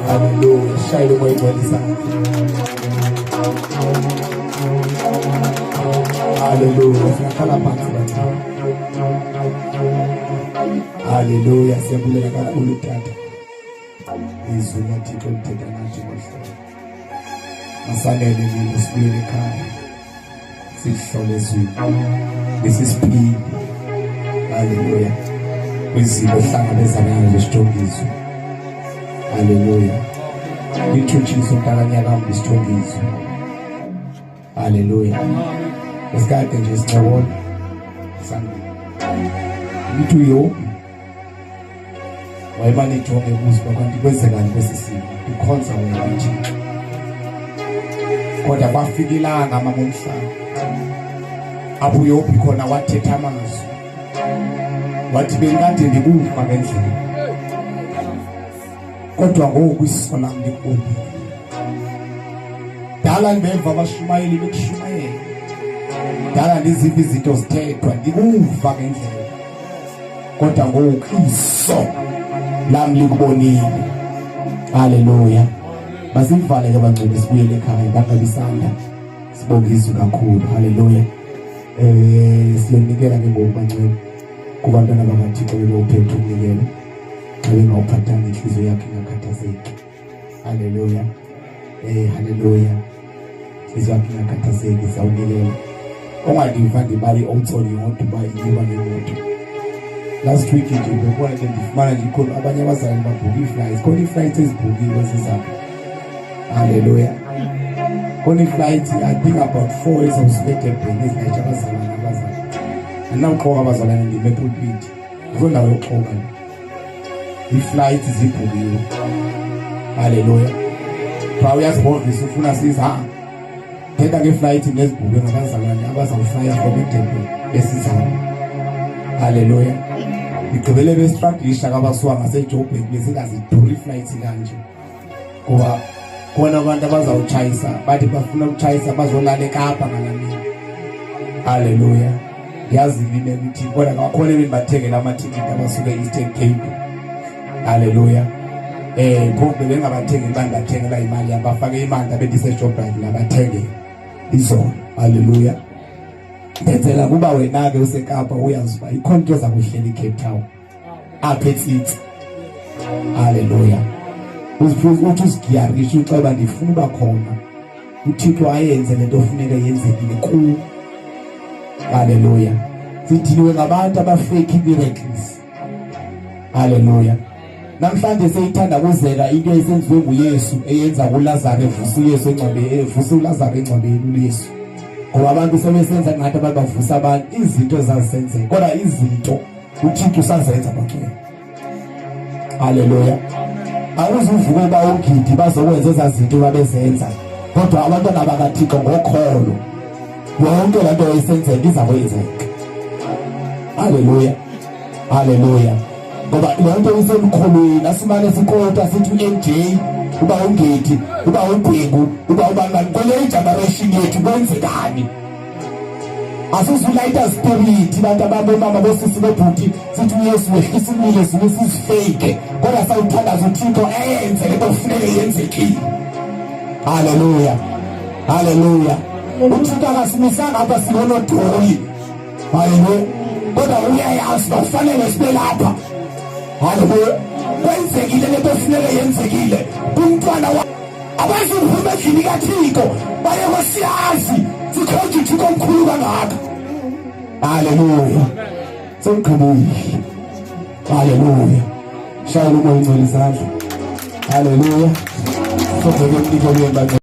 Hallelujah. Shine the way for this. Hallelujah. Hallelujah. Siyabuleka kakhulu tata. Izwi laThixo lithetha nathi ngohlobo. Masanele nini sibuyele ekhaya. Sihlole izwi. Lesisiphili. Hallelujah. Kwizimo hlangabezana nazo sithongizwe. Hallelujah. Lithutshiso mntakanyana isithongizwe. Hallelujah. Esikade nje sicabona sangu. Lithu yophi. Wayimane ijonge kuziba kanti kwenzekani kwesisimo. Ikhonza wena uThixo. Kodwa bafikilanga amamomhlaba. Abuyophi khona wathetha amazwi. Wathi bengade ndikufa ngendlela. Kodwa ngoku iso lami likubumbi. Dala ndibeva abashumayeli bekushumayela. Dala ndiziva izinto zithethwa ndikuva ngendlela. Kodwa ngoku iso lami likubonile. Hallelujah. Masivale ke bangcwele sibuyele ekhaya bangabisanda. Sibonge izwi kakhulu. Hallelujah. Siyonikela ke ngoku bangcwele kubantwana bakaThixo bebophethe umnikelo. Ngawuphathanga inhliziyo yakhe ingakhathazeki. Hallelujah. Hallelujah. Inhliziyo yakhe ingakhathazeki sawunikela. Ongandiva ngibali outsoni yodwa uba iyiba ngemoto. Last week nje bekuwa ke ndifumana nje khona abanye abazali babhuka ii-flights. Khona ii-flights ezibhukiwe ezizapha. Hallelujah. Khona ii-flights I think about 4 ezawusilethe eBheni ezingatsha abazalwane. Andinawuxoka abazalwane ndime-pulpit. Uzondawo yokuxoka. Ii-flights zibhukiwe. Hallelujah. Xa uyazibonisa ufuna siza. Thetha nge-flight nezibhukiwe ngabazalwane abazawuflya from eDurban esizamo. Hallelujah. Igqibele bestruglisha kabasuka ngaseJoburg bezingaziduri ii-flights kanje. Kuba khona abantu abazawutshayisa bathi bafuna ukutshayisa bazolala eKapa ngalamini. Hallelujah. Ngiyazilile ukuthi kodwa kakhona bendibathengela amatikiti abasuke e-Eastern Cape. Hallelujah. Phobe bengabathengeli bangathengela imali abafake imali abendiseJoburg nabathengele izolo. Hallelujah. Ngenzela kuba wena ke useKapa uyazi uba ikhonto zakuhlela eCape Town. Apha eTsitsi. Hallelujah. Uthi usigiyarisha uceba ndifuna uba khona. uThixo ayenze lento ofuneka yenzekile kuwe. Hallelujah. Sidiniwe ngabantu abafake miracles. Hallelujah. Namhlanje seyithanda kuzeka into esenziwe nguYesu eyenza kuLazaro evusa uYesu engcwabeni, evusa uLazaro engcwabeni uYesu. Ngoba abantu sebesenza ngathi abantu bavusa abantu izinto ezazisenzeka. Kodwa izinto uThixo usazenza bakhe. Hallelujah. Awuzuvuka uba ungidi bazokwenza ezazinto babezenza. Kodwa abantwana bakaThixo ngokholo yonke lento eyisenzeka izakwenzeka. Hallelujah. Hallelujah. Ngoba lento isemkholweni asimane sikota sithi NJ uba ungedi uba ubhengu uba ubangani kwele generation yethu kwenzekani. Asizulaita spirit bantu ababomama bosisi bebhuti sithi uYesu wehlisa imile sisifake kodwa sawuthandaza uThixo enze lento kufanele yenzekile. Hallelujah. Hallelujah. uThixo akasimisanga apha sibona odoli. Hallelujah. Kodwa uyayazi kufanele sibe lapha. Hallelujah. Kwenzekile lento kufanele yenzekile. Umntwana abazivume endlini kaThixo baye kwasiyazi sikhonje uThixo omkhulu kangaka. Hallelujah. Somkhululi. Hallelujah. Shayela umoya ongcwele izandla. Hallelujah. Sokuze umnike